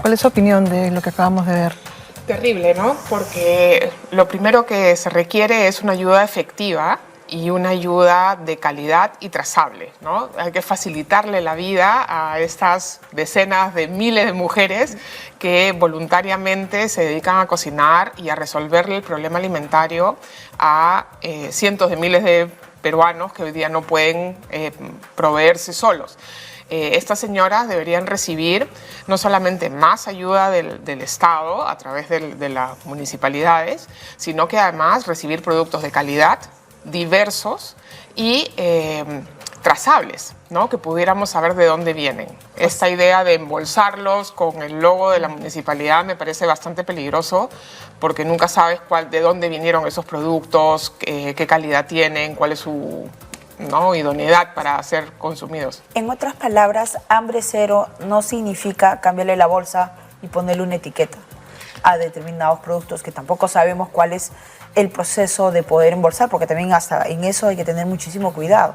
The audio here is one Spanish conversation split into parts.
¿Cuál es su opinión de lo que acabamos de ver? Terrible, ¿no? Porque lo primero que se requiere es una ayuda efectiva y una ayuda de calidad y trazable, ¿no? Hay que facilitarle la vida a estas decenas de miles de mujeres que voluntariamente se dedican a cocinar y a resolverle el problema alimentario a cientos de miles de peruanos que hoy día no pueden proveerse solos. Estas señoras deberían recibir no solamente más ayuda del Estado a través de las municipalidades, sino que además recibir productos de calidad, diversos y trazables, ¿no? Que pudiéramos saber de dónde vienen. Esta idea de embolsarlos con el logo de la municipalidad me parece bastante peligroso porque nunca sabes de dónde vinieron esos productos, qué calidad tienen, cuál es su idoneidad para ser consumidos. En otras palabras, hambre cero no significa cambiarle la bolsa y ponerle una etiqueta a determinados productos que tampoco sabemos cuál es el proceso de poder embolsar, porque también hasta en eso hay que tener muchísimo cuidado.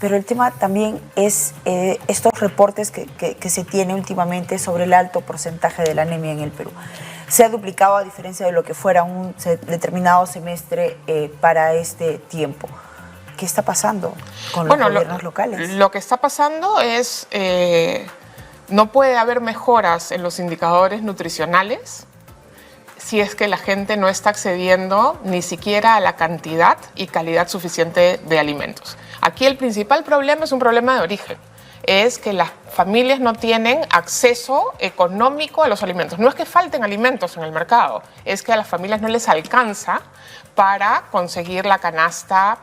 Pero el tema también es estos reportes que se tiene últimamente sobre el alto porcentaje de la anemia en el Perú. Se ha duplicado a diferencia de lo que fuera un determinado semestre para este tiempo. ¿Qué está pasando con los gobiernos locales? Lo que está pasando es, no puede haber mejoras en los indicadores nutricionales si es que la gente no está accediendo ni siquiera a la cantidad y calidad suficiente de alimentos. Aquí el principal problema es un problema de origen. Es que las familias no tienen acceso económico a los alimentos. No es que falten alimentos en el mercado, es que a las familias no les alcanza para conseguir la canasta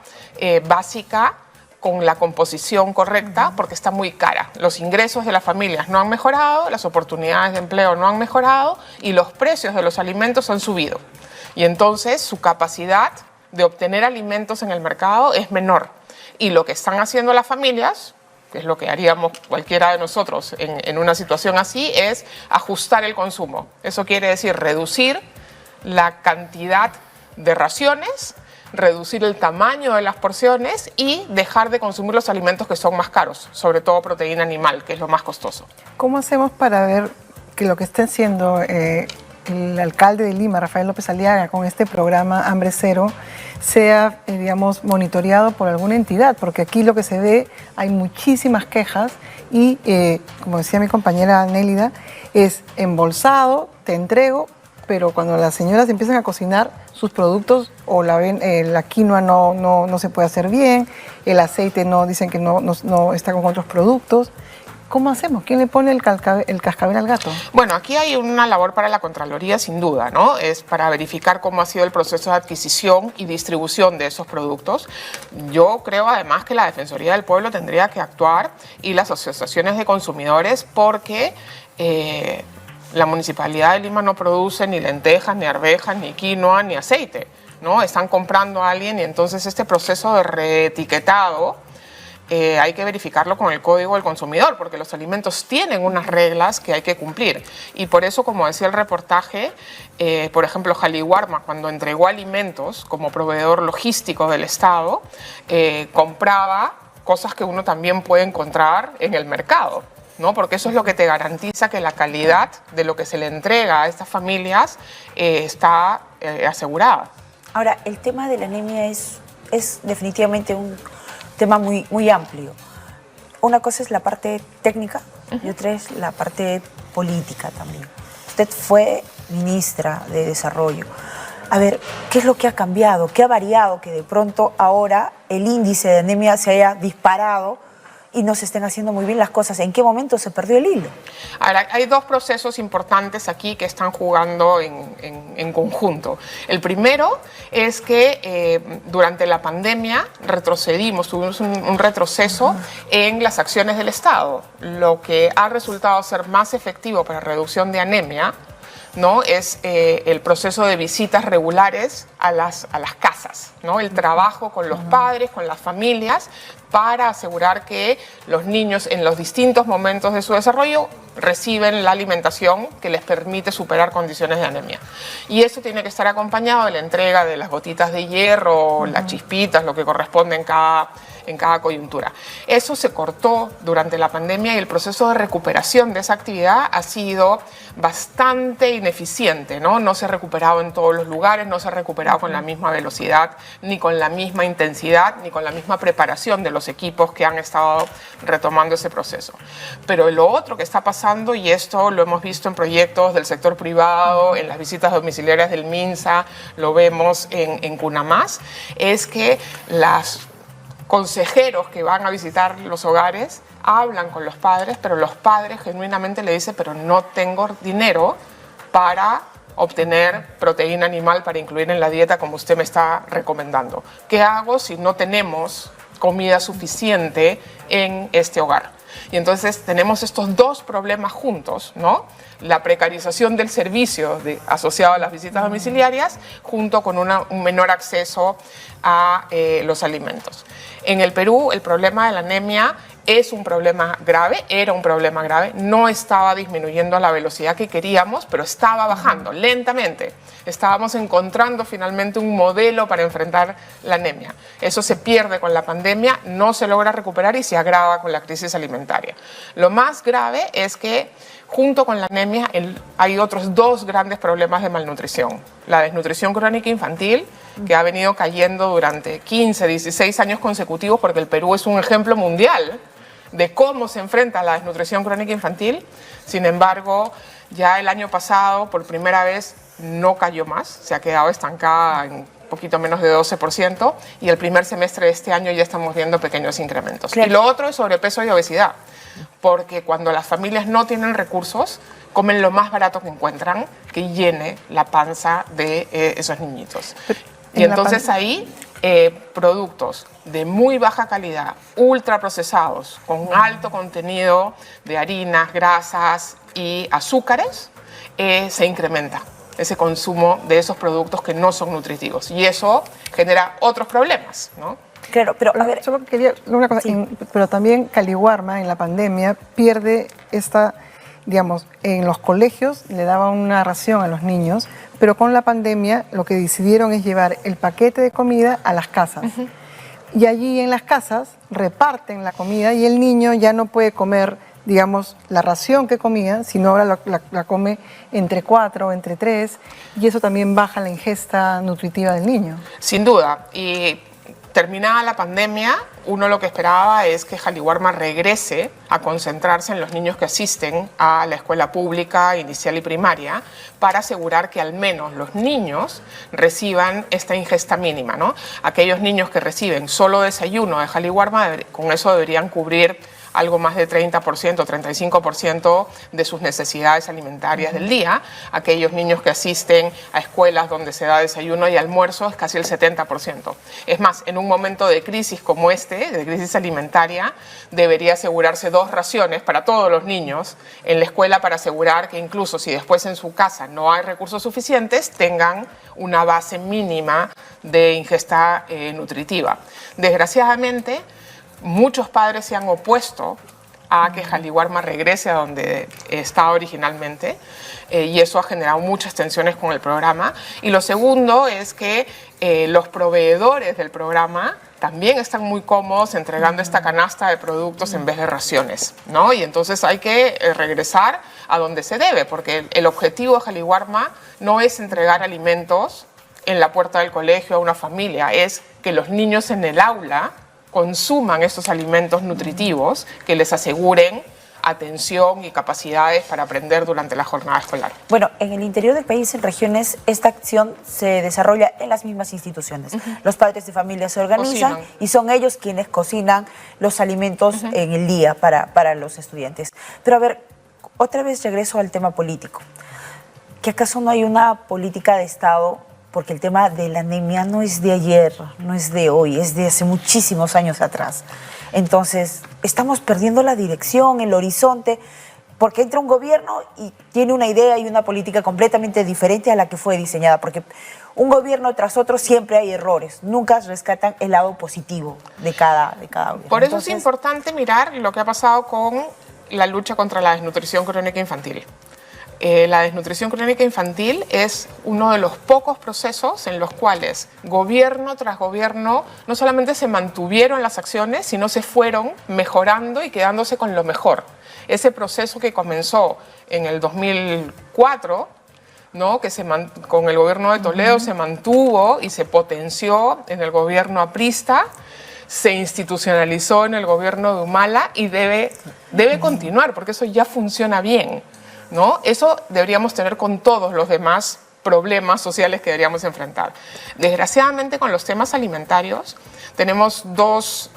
básica con la composición correcta porque está muy cara. Los ingresos de las familias no han mejorado, las oportunidades de empleo no han mejorado y los precios de los alimentos han subido. Y entonces su capacidad de obtener alimentos en el mercado es menor. Y lo que están haciendo las familias, que es lo que haríamos cualquiera de nosotros en una situación así, es ajustar el consumo. Eso quiere decir reducir la cantidad de raciones, reducir el tamaño de las porciones y dejar de consumir los alimentos que son más caros, sobre todo proteína animal, que es lo más costoso. ¿Cómo hacemos para ver que lo que está haciendo el alcalde de Lima, Rafael López Aliaga, con este programa Hambre Cero, sea, digamos, monitoreado por alguna entidad? Porque aquí lo que se ve, hay muchísimas quejas y, como decía mi compañera Nélida, es embolsado, te entrego, pero cuando las señoras empiezan a cocinar sus productos o la quinoa no se puede hacer bien, el aceite dicen que no está con otros productos. ¿Cómo hacemos? ¿Quién le pone el cascabel al gato? Bueno, aquí hay una labor para la Contraloría, sin duda, ¿no? Es para verificar cómo ha sido el proceso de adquisición y distribución de esos productos. Yo creo, además, que la Defensoría del Pueblo tendría que actuar y las asociaciones de consumidores porque la Municipalidad de Lima no produce ni lentejas, ni arvejas, ni quinoa, ni aceite, ¿no? Están comprando a alguien y entonces este proceso de reetiquetado hay que verificarlo con el Código del Consumidor, porque los alimentos tienen unas reglas que hay que cumplir. Y por eso, como decía el reportaje, por ejemplo, Jaliwarma, cuando entregó alimentos como proveedor logístico del Estado, compraba cosas que uno también puede encontrar en el mercado, ¿no? Porque eso es lo que te garantiza que la calidad de lo que se le entrega a estas familias está asegurada. Ahora, el tema de la anemia es definitivamente un tema muy amplio. Una cosa es la parte técnica y otra es la parte política también. Usted fue ministra de Desarrollo. A ver, ¿qué es lo que ha cambiado? ¿Qué ha variado que de pronto ahora el índice de anemia se haya disparado y no se estén haciendo muy bien las cosas? ¿En qué momento se perdió el hilo? Ahora, hay dos procesos importantes aquí que están jugando en conjunto. El primero es que durante la pandemia tuvimos un retroceso en las acciones del Estado, lo que ha resultado ser más efectivo para reducción de anemia, ¿no? Es el proceso de visitas regulares a las casas, ¿no? El trabajo con los padres, con las familias, para asegurar que los niños en los distintos momentos de su desarrollo reciben la alimentación que les permite superar condiciones de anemia. Y eso tiene que estar acompañado de la entrega de las gotitas de hierro, las chispitas, lo que corresponde en cada coyuntura. Eso se cortó durante la pandemia y el proceso de recuperación de esa actividad ha sido bastante ineficiente, ¿no? No se ha recuperado en todos los lugares, no se ha recuperado con la misma velocidad, ni con la misma intensidad, ni con la misma preparación de los equipos que han estado retomando ese proceso. Pero lo otro que está pasando, y esto lo hemos visto en proyectos del sector privado, en las visitas domiciliarias del MINSA, lo vemos en CUNAMás, es que las consejeros que van a visitar los hogares hablan con los padres, pero los padres genuinamente le dicen, pero no tengo dinero para obtener proteína animal para incluir en la dieta como usted me está recomendando. ¿Qué hago si no tenemos comida suficiente en este hogar? Y entonces tenemos estos dos problemas juntos, ¿no? La precarización del servicio asociado a las visitas domiciliarias junto con un menor acceso a los alimentos. En el Perú el problema de la anemia es un problema grave, era un problema grave, no estaba disminuyendo a la velocidad que queríamos, pero estaba bajando lentamente. Estábamos encontrando finalmente un modelo para enfrentar la anemia. Eso se pierde con la pandemia, no se logra recuperar y se agrava con la crisis alimentaria. Lo más grave es que junto con la anemia hay otros dos grandes problemas de malnutrición. La desnutrición crónica infantil, que ha venido cayendo durante 15, 16 años consecutivos, porque el Perú es un ejemplo mundial de cómo se enfrenta a la desnutrición crónica infantil. Sin embargo, ya el año pasado, por primera vez, no cayó más, se ha quedado estancada en un poquito menos de 12%, y el primer semestre de este año ya estamos viendo pequeños incrementos. Claro. Y lo otro es sobrepeso y obesidad, porque cuando las familias no tienen recursos, comen lo más barato que encuentran, que llene la panza de esos niñitos. Y entonces ahí productos de muy baja calidad, ultraprocesados, con alto contenido de harinas, grasas y azúcares, se incrementa ese consumo de esos productos que no son nutritivos. Y eso genera otros problemas, ¿no? Claro, pero a ver... Solo quería una cosa, sí. Pero también Caliwarma en la pandemia pierde esta, digamos, en los colegios le daban una ración a los niños, pero con la pandemia lo que decidieron es llevar el paquete de comida a las casas. Y allí en las casas reparten la comida y el niño ya no puede comer, digamos, la ración que comía, sino ahora la come entre 4 o entre 3, y eso también baja la ingesta nutritiva del niño. Sin duda, y terminada la pandemia, uno lo que esperaba es que Caliwarma regrese a concentrarse en los niños que asisten a la escuela pública, inicial y primaria, para asegurar que al menos los niños reciban esta ingesta mínima, ¿no? Aquellos niños que reciben solo desayuno de Caliwarma, con eso deberían cubrir algo más de 30%, 35% de sus necesidades alimentarias del día. Aquellos niños que asisten a escuelas donde se da desayuno y almuerzo es casi el 70%. Es más, en un momento de crisis como este, de crisis alimentaria, debería asegurarse 2 raciones para todos los niños en la escuela para asegurar que incluso si después en su casa no hay recursos suficientes, tengan una base mínima de ingesta nutritiva. Desgraciadamente, muchos padres se han opuesto a que Caliwarma regrese a donde estaba originalmente y eso ha generado muchas tensiones con el programa. Y lo segundo es que los proveedores del programa también están muy cómodos entregando esta canasta de productos en vez de raciones, ¿no? Y entonces hay que regresar a donde se debe, porque el objetivo de Caliwarma no es entregar alimentos en la puerta del colegio a una familia, es que los niños en el aula consuman estos alimentos nutritivos que les aseguren atención y capacidades para aprender durante la jornada escolar. Bueno, en el interior del país, en regiones, esta acción se desarrolla en las mismas instituciones. Los padres de familia se organizan y son ellos quienes cocinan los alimentos en el día para los estudiantes. Pero a ver, otra vez regreso al tema político. ¿Que acaso no hay una política de Estado? Porque el tema de la anemia no es de ayer, no es de hoy, es de hace muchísimos años atrás. Entonces, estamos perdiendo la dirección, el horizonte, porque entra un gobierno y tiene una idea y una política completamente diferente a la que fue diseñada. Porque un gobierno tras otro siempre hay errores, nunca rescatan el lado positivo de cada gobierno. Por eso es importante mirar lo que ha pasado con la lucha contra la desnutrición crónica infantil. La desnutrición crónica infantil es uno de los pocos procesos en los cuales gobierno tras gobierno no solamente se mantuvieron las acciones, sino se fueron mejorando y quedándose con lo mejor. Ese proceso que comenzó en el 2004, ¿no? Que con el gobierno de Toledo se mantuvo y se potenció en el gobierno aprista, se institucionalizó en el gobierno de Humala y debe continuar, porque eso ya funciona bien, ¿no? Eso deberíamos tener con todos los demás problemas sociales que deberíamos enfrentar. Desgraciadamente, con los temas alimentarios tenemos dos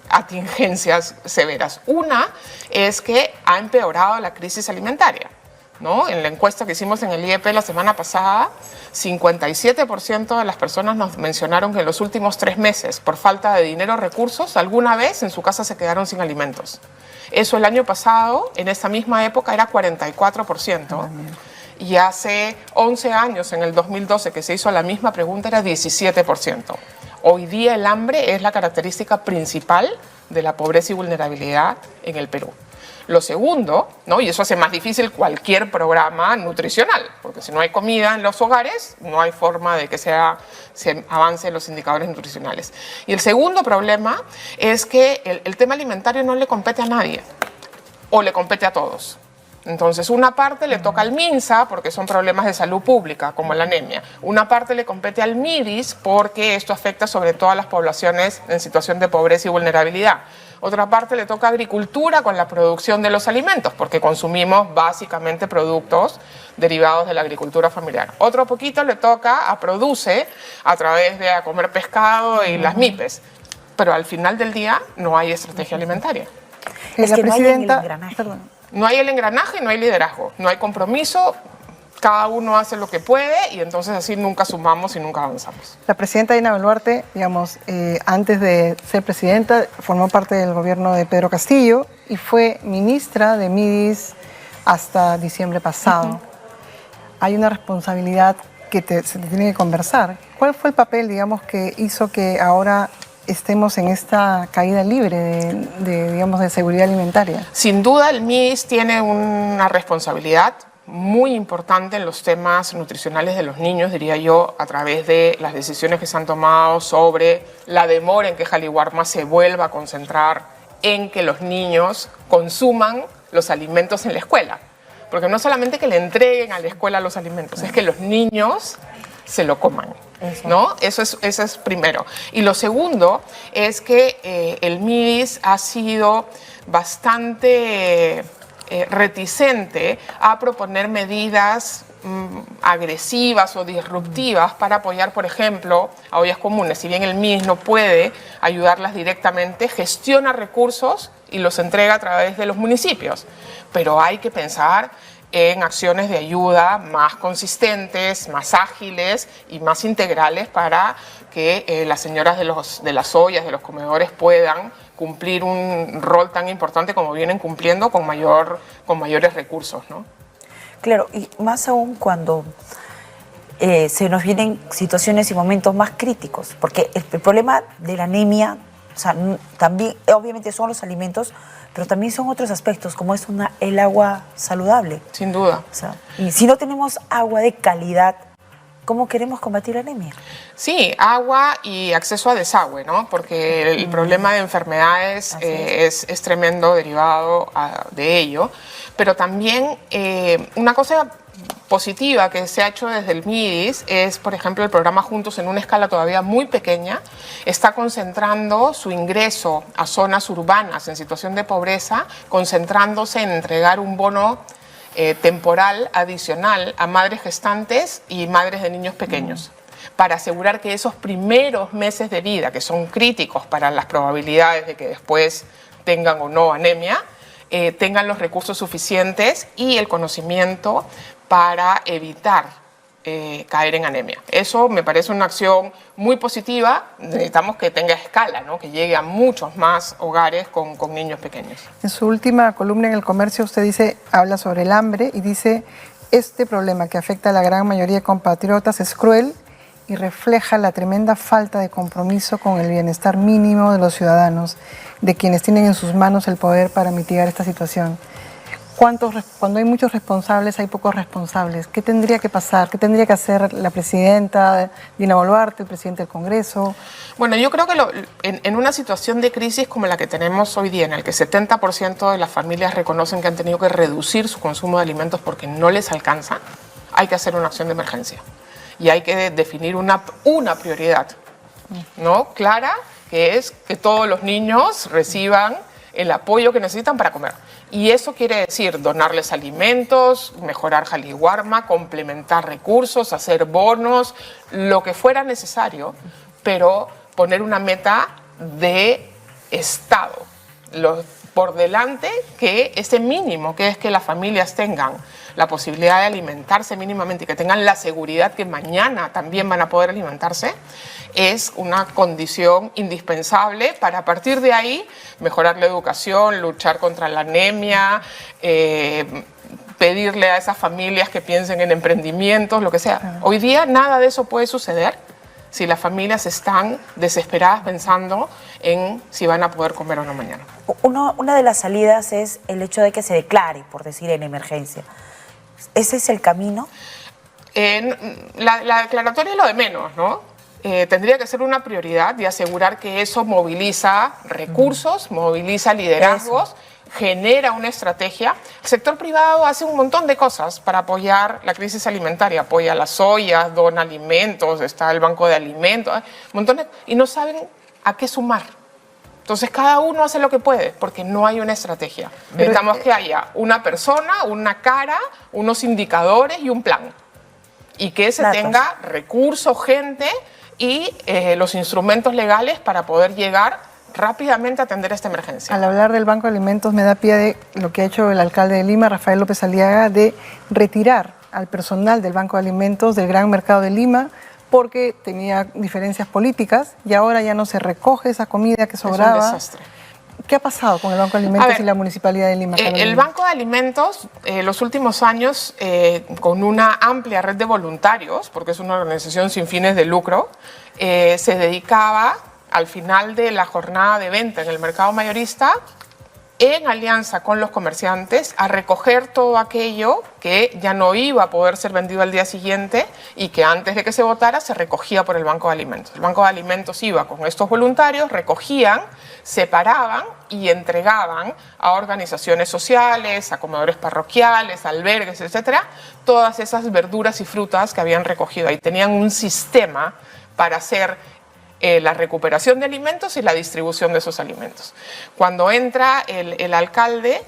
atingencias severas. Una es que ha empeorado la crisis alimentaria, ¿no? En la encuesta que hicimos en el IEP la semana pasada, 57% de las personas nos mencionaron que en los últimos 3 meses, por falta de dinero o recursos, alguna vez en su casa se quedaron sin alimentos. Eso el año pasado, en esta misma época, era 44%. Y hace 11 años, en el 2012, que se hizo la misma pregunta, era 17%. Hoy día el hambre es la característica principal de la pobreza y vulnerabilidad en el Perú. Lo segundo, ¿no? Y eso hace más difícil cualquier programa nutricional, porque si no hay comida en los hogares, no hay forma de que se avancen los indicadores nutricionales. Y el segundo problema es que el tema alimentario no le compete a nadie, o le compete a todos. Entonces, una parte le toca al MINSA porque son problemas de salud pública, como la anemia. Una parte le compete al MIDIS porque esto afecta sobre todo a las poblaciones en situación de pobreza y vulnerabilidad. Otra parte le toca a agricultura con la producción de los alimentos, porque consumimos básicamente productos derivados de la agricultura familiar. Otro poquito le toca a Produce a través de a comer pescado y las MIPES. Pero al final del día no hay estrategia alimentaria. Es la que presidenta, No hay el engranaje, no hay liderazgo, no hay compromiso, cada uno hace lo que puede y entonces así nunca sumamos y nunca avanzamos. La presidenta Dina Boluarte, digamos, antes de ser presidenta, formó parte del gobierno de Pedro Castillo y fue ministra de MIDIS hasta diciembre pasado. Hay una responsabilidad que se te tiene que conversar. ¿Cuál fue el papel, digamos, que hizo que ahora estemos en esta caída libre digamos, de seguridad alimentaria? Sin duda el MIDIS tiene una responsabilidad muy importante en los temas nutricionales de los niños, diría yo, a través de las decisiones que se han tomado sobre la demora en que Jaliwarma se vuelva a concentrar en que los niños consuman los alimentos en la escuela. Porque no solamente que le entreguen a la escuela los alimentos, es que los niños se lo coman, ¿no? Eso es primero. Y lo segundo es que el MIDIS ha sido bastante reticente a proponer medidas agresivas o disruptivas para apoyar, por ejemplo, a ollas comunes. Si bien el MIDIS no puede ayudarlas directamente, gestiona recursos y los entrega a través de los municipios. Pero hay que pensar en acciones de ayuda más consistentes, más ágiles y más integrales para que las señoras de las ollas, de los comedores puedan cumplir un rol tan importante como vienen cumpliendo con mayores recursos, ¿no? Claro, y más aún cuando se nos vienen situaciones y momentos más críticos, porque el problema de la anemia, o sea, también obviamente son los alimentos, pero también son otros aspectos, como es el agua saludable. Sin duda. O sea, y si no tenemos agua de calidad, ¿cómo queremos combatir la anemia? Sí, agua y acceso a desagüe, ¿no? Porque el problema de enfermedades es tremendo derivado de ello. Pero también una cosa positiva que se ha hecho desde el MIDIS es, por ejemplo, el programa Juntos en una escala todavía muy pequeña, está concentrando su ingreso a zonas urbanas en situación de pobreza, concentrándose en entregar un bono temporal adicional a madres gestantes y madres de niños pequeños, para asegurar que esos primeros meses de vida, que son críticos para las probabilidades de que después tengan o no anemia, tengan los recursos suficientes y el conocimiento para evitar caer en anemia. Eso me parece una acción muy positiva. Necesitamos que tenga escala, ¿no? Que llegue a muchos más hogares con niños pequeños. En su última columna en El Comercio usted habla sobre el hambre y dice: este problema que afecta a la gran mayoría de compatriotas es cruel y refleja la tremenda falta de compromiso con el bienestar mínimo de los ciudadanos, de quienes tienen en sus manos el poder para mitigar esta situación. Cuando hay muchos responsables, hay pocos responsables. ¿Qué tendría que pasar? ¿Qué tendría que hacer la presidenta Dina Boluarte, el presidente del Congreso? Bueno, yo creo que en una situación de crisis como la que tenemos hoy día, en el que 70% de las familias reconocen que han tenido que reducir su consumo de alimentos porque no les alcanza, hay que hacer una acción de emergencia. Y hay que definir una prioridad, ¿no? Clara, que es que todos los niños reciban el apoyo que necesitan para comer. Y eso quiere decir donarles alimentos, mejorar Jaliguarma, complementar recursos, hacer bonos, lo que fuera necesario, pero poner una meta de Estado. Por delante que ese mínimo, que es que las familias tengan la posibilidad de alimentarse mínimamente y que tengan la seguridad que mañana también van a poder alimentarse, es una condición indispensable para a partir de ahí mejorar la educación, luchar contra la anemia, pedirle a esas familias que piensen en emprendimientos, lo que sea. Hoy día nada de eso puede suceder si las familias están desesperadas pensando en si van a poder comer o no mañana. Una de las salidas es el hecho de que se declare, por decir, en emergencia. ¿Ese es el camino? La declaratoria es lo de menos, ¿no? Tendría que ser una prioridad y asegurar que eso moviliza recursos, moviliza liderazgos, genera una estrategia. El sector privado hace un montón de cosas para apoyar la crisis alimentaria. Apoya las ollas, dona alimentos, está el banco de alimentos, montones, y no saben a qué sumar. Entonces cada uno hace lo que puede porque no hay una estrategia. Necesitamos que haya una persona, una cara, unos indicadores y un plan. Y que se tenga recursos, gente y los instrumentos legales para poder llegar rápidamente a atender esta emergencia. Al hablar del Banco de Alimentos me da pie de lo que ha hecho el alcalde de Lima, Rafael López Aliaga, de retirar al personal del Banco de Alimentos del Gran Mercado de Lima porque tenía diferencias políticas y ahora ya no se recoge esa comida que sobraba. Es un desastre. ¿Qué ha pasado con el Banco de Alimentos y la Municipalidad de Lima? El Banco de Alimentos, los últimos años, con una amplia red de voluntarios, porque es una organización sin fines de lucro, se dedicaba al final de la jornada de venta en el mercado mayorista, en alianza con los comerciantes, a recoger todo aquello que ya no iba a poder ser vendido al día siguiente y que antes de que se votara se recogía por el Banco de Alimentos. El Banco de Alimentos iba con estos voluntarios, recogían, separaban y entregaban a organizaciones sociales, a comedores parroquiales, albergues, etcétera, todas esas verduras y frutas que habían recogido. Ahí tenían un sistema para hacer la recuperación de alimentos y la distribución de esos alimentos. Cuando entra el alcalde,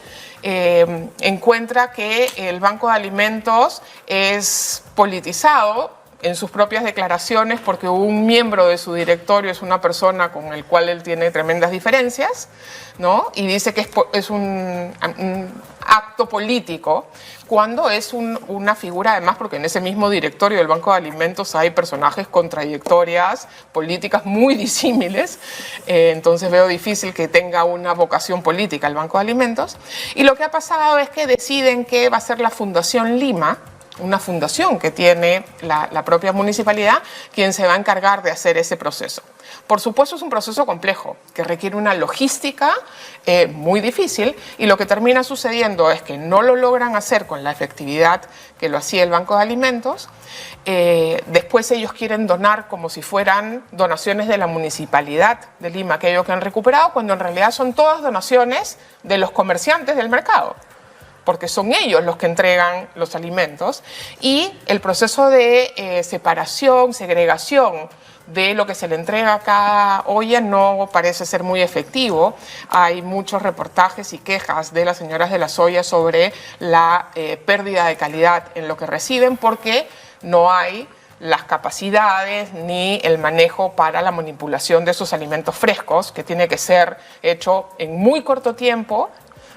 encuentra que el Banco de Alimentos es politizado en sus propias declaraciones porque un miembro de su directorio es una persona con el cual él tiene tremendas diferencias, ¿no? Y dice que es un acto político, cuando es una figura, además, porque en ese mismo directorio del Banco de Alimentos hay personajes con trayectorias políticas muy disímiles, entonces veo difícil que tenga una vocación política el Banco de Alimentos. Y lo que ha pasado es que deciden que va a ser la Fundación Lima, una fundación que tiene la propia municipalidad, quien se va a encargar de hacer ese proceso. Por supuesto, es un proceso complejo, que requiere una logística muy difícil, y lo que termina sucediendo es que no lo logran hacer con la efectividad que lo hacía el Banco de Alimentos. Después ellos quieren donar como si fueran donaciones de la Municipalidad de Lima, aquello que han recuperado, cuando en realidad son todas donaciones de los comerciantes del mercado, porque son ellos los que entregan los alimentos, y el proceso de separación, segregación de lo que se le entrega a cada olla no parece ser muy efectivo. Hay muchos reportajes y quejas de las señoras de las ollas sobre la pérdida de calidad en lo que reciben, porque no hay las capacidades ni el manejo para la manipulación de esos alimentos frescos, que tiene que ser hecho en muy corto tiempo,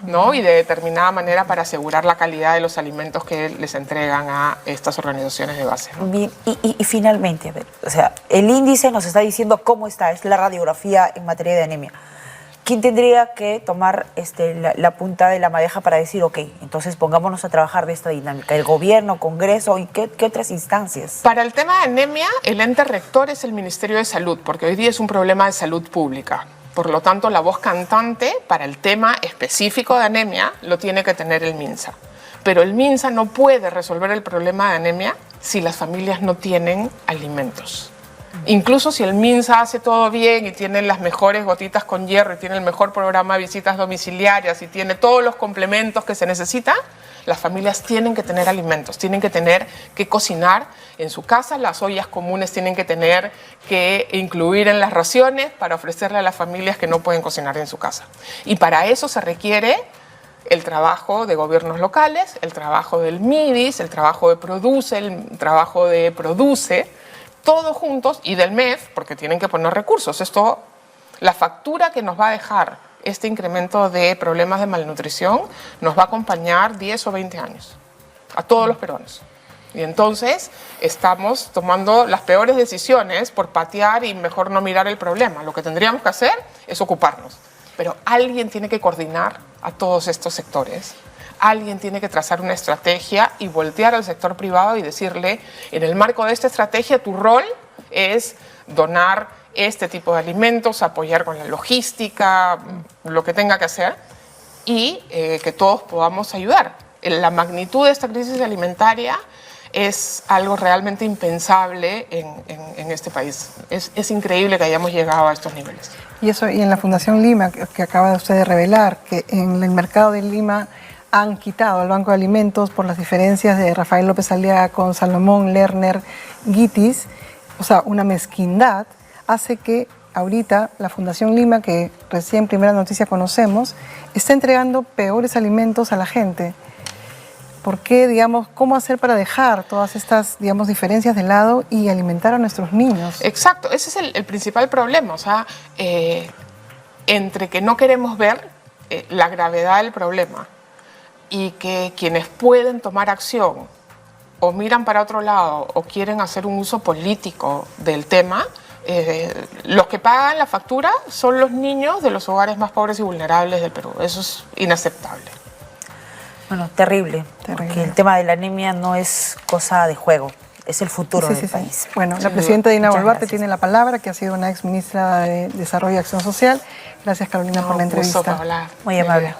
¿no? Y de determinada manera para asegurar la calidad de los alimentos que les entregan a estas organizaciones de base, ¿no? Bien, y finalmente, a ver, o sea, el índice nos está diciendo cómo está, es la radiografía en materia de anemia. ¿quién tendría que tomar la punta de la madeja para decir, ok, entonces pongámonos a trabajar de esta dinámica? ¿El gobierno, Congreso y qué otras instancias? Para el tema de anemia, el ente rector es el Ministerio de Salud, porque hoy día es un problema de salud pública. Por lo tanto, la voz cantante para el tema específico de anemia lo tiene que tener el MINSA. Pero el MINSA no puede resolver el problema de anemia si las familias no tienen alimentos. Incluso si el MINSA hace todo bien y tiene las mejores gotitas con hierro y tiene el mejor programa de visitas domiciliarias y tiene todos los complementos que se necesitan, las familias tienen que tener alimentos, tienen que tener que cocinar en su casa, las ollas comunes tienen que tener que incluir en las raciones para ofrecerle a las familias que no pueden cocinar en su casa. Y para eso se requiere el trabajo de gobiernos locales, el trabajo del MIDIS, el trabajo de Produce, el trabajo de Produce, todos juntos, y del MEF, porque tienen que poner recursos. Esto, la factura que nos va a dejar este incremento de problemas de malnutrición nos va a acompañar 10 o 20 años a todos los peruanos. Y entonces estamos tomando las peores decisiones por patear y mejor no mirar el problema. Lo que tendríamos que hacer es ocuparnos. Pero alguien tiene que coordinar a todos estos sectores. Alguien tiene que trazar una estrategia y voltear al sector privado y decirle, en el marco de esta estrategia, tu rol es donar este tipo de alimentos, apoyar con la logística, lo que tenga que hacer, y que todos podamos ayudar. La magnitud de esta crisis alimentaria es algo realmente impensable en este país. Es increíble que hayamos llegado a estos niveles. Y en la Fundación Lima, que acaba usted de revelar, que en el mercado de Lima han quitado al Banco de Alimentos por las diferencias de Rafael López Aliaga con Salomón Lerner Guitis, o sea, una mezquindad, hace que ahorita la Fundación Lima, que recién primera noticia conocemos, está entregando peores alimentos a la gente. ¿Por qué, digamos, cómo hacer para dejar todas estas, digamos, diferencias de lado y alimentar a nuestros niños? Exacto, ese es el principal problema, o sea, entre que no queremos ver la gravedad del problema y que quienes pueden tomar acción o miran para otro lado o quieren hacer un uso político del tema, los que pagan la factura son los niños de los hogares más pobres y vulnerables del Perú. Eso es inaceptable. Bueno, terrible, porque el tema de la anemia no es cosa de juego, es el futuro del país. Bueno, la presidenta Dina Boluarte tiene la palabra, que ha sido una ex ministra de Desarrollo y Acción Social. Gracias, Carolina, por la entrevista. Hablar. Muy amable.